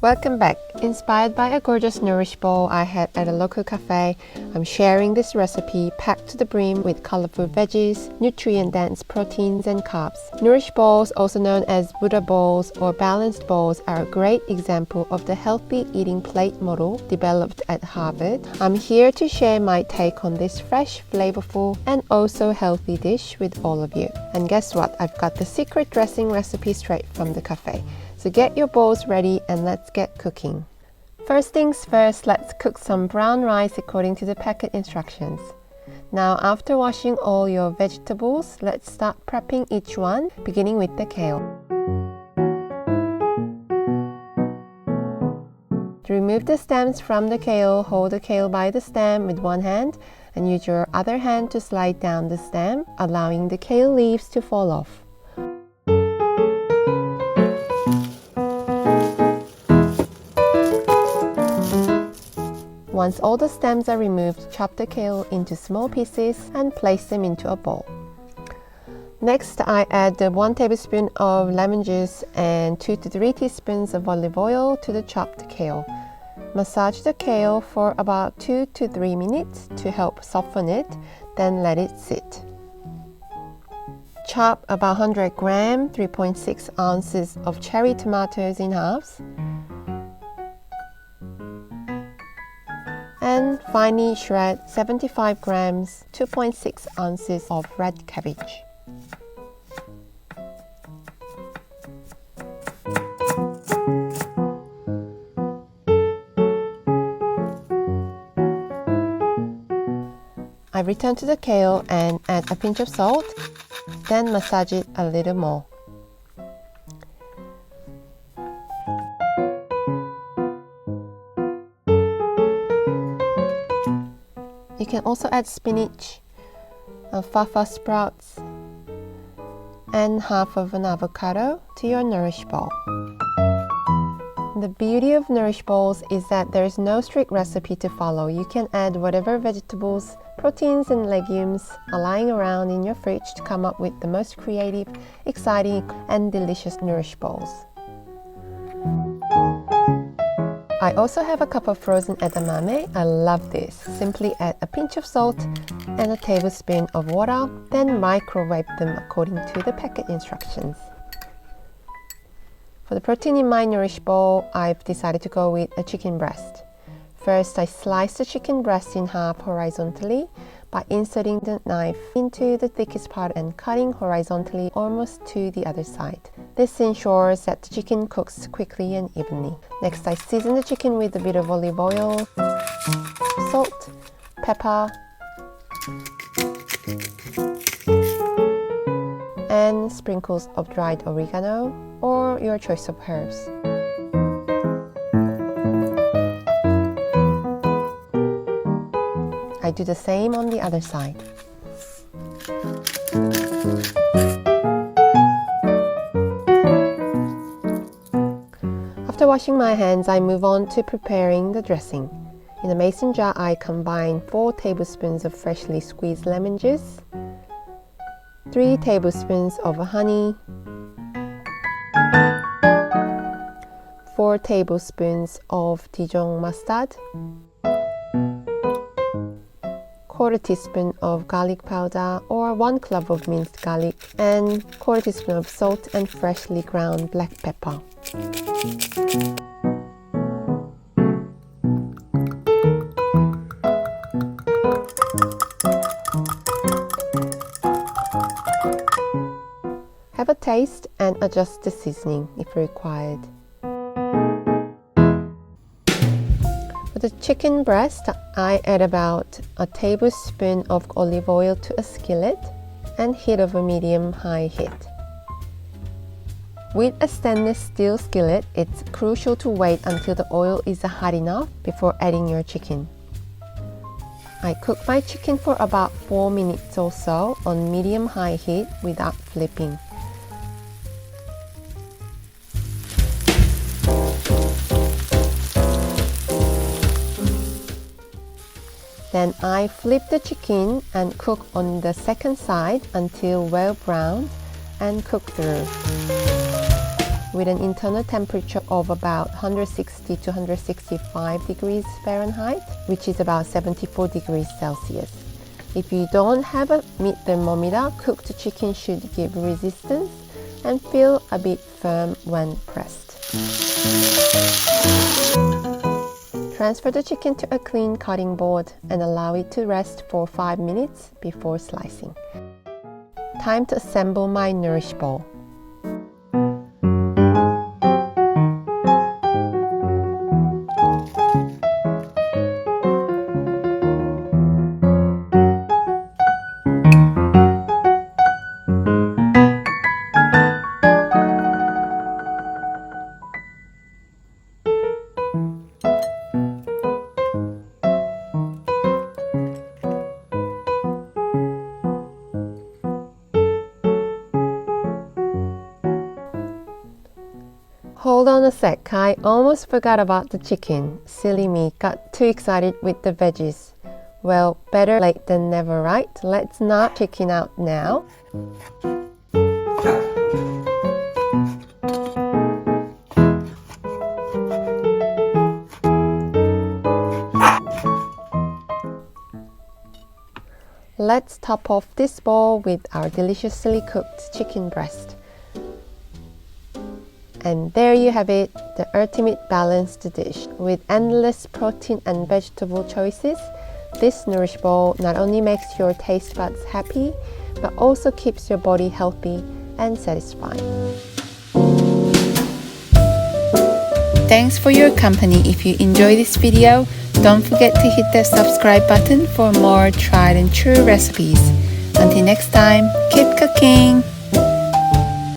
Welcome back. Inspired by a gorgeous Nourish Bowl I had at a local cafe, I'm sharing this recipe packed to the brim with colorful veggies, nutrient-dense proteins and carbs. Nourish Bowls, also known as Buddha Bowls or balanced bowls, are a great example of the healthy eating plate model developed at Harvard. I'm here to share my take on this fresh, flavorful, and also healthy dish with all of you. And guess what? I've got the secret dressing recipe straight from the cafe. So get your bowls ready and let's get cooking. First things first, let's cook some brown rice according to the packet instructions. Now, after washing all your vegetables, let's start prepping each one, beginning with the kale. To remove the stems from the kale, hold the kale by the stem with one hand and use your other hand to slide down the stem, allowing the kale leaves to fall off. Once all the stems are removed, chop the kale into small pieces and place them into a bowl. Next, I add 1 tablespoon of lemon juice and 2 to 3 teaspoons of olive oil to the chopped kale. Massage the kale for about 2 to 3 minutes to help soften it, then let it sit. Chop about 100 grams, 3.6 ounces of cherry tomatoes in halves. And finally shred 75 grams, 2.6 ounces of red cabbage. I return to the kale and add a pinch of salt, then massage it a little more. You can also add spinach, alfalfa sprouts, and half of an avocado to your Nourish Bowl. The beauty of Nourish Bowls is that there is no strict recipe to follow. You can add whatever vegetables, proteins, and legumes are lying around in your fridge to come up with the most creative, exciting, and delicious Nourish Bowls. I also have a cup of frozen edamame. I love this. Simply add a pinch of salt and a tablespoon of water, then microwave them according to the packet instructions. For the protein in my Nourish Bowl, I've decided to go with a chicken breast. First, I slice the chicken breast in half horizontally by inserting the knife into the thickest part and cutting horizontally almost to the other side. This ensures that the chicken cooks quickly and evenly. Next, I season the chicken with a bit of olive oil, salt, pepper, and sprinkles of dried oregano or your choice of herbs. I do the same on the other side. After washing my hands, I move on to preparing the dressing. In a mason jar, I combine 4 tablespoons of freshly squeezed lemon juice, 3 tablespoons of honey, 4 tablespoons of Dijon mustard, 1/4 teaspoon of garlic powder or 1 clove of minced garlic, and 1/4 teaspoon of salt and freshly ground black pepper. Have a taste and adjust the seasoning if required. For the chicken breast, I add about a tablespoon of olive oil to a skillet and heat over medium-high heat. With a stainless steel skillet, it's crucial to wait until the oil is hot enough before adding your chicken. I cook my chicken for about 4 minutes or so on medium-high heat without flipping. Then I flip the chicken and cook on the second side until well browned and cook through. with an internal temperature of about 160 to 165 degrees Fahrenheit, which is about 74 degrees Celsius. If you don't have a meat thermometer, cooked chicken should give resistance and feel a bit firm when pressed. Transfer the chicken to a clean cutting board and allow it to rest for 5 minutes before slicing. Time to assemble my Nourish Bowl. Hold on a sec, I almost forgot about the chicken. Silly me, got too excited with the veggies. Well, better late than never, right? Let's knock chicken out now. Let's top off this bowl with our deliciously cooked chicken breast. And there you have it, the ultimate balanced dish. With endless protein and vegetable choices, this Nourish Bowl not only makes your taste buds happy, but also keeps your body healthy and satisfied. Thanks for your company. If you enjoy this video, don't forget to hit the subscribe button for more tried and true recipes. Until next time, keep cooking!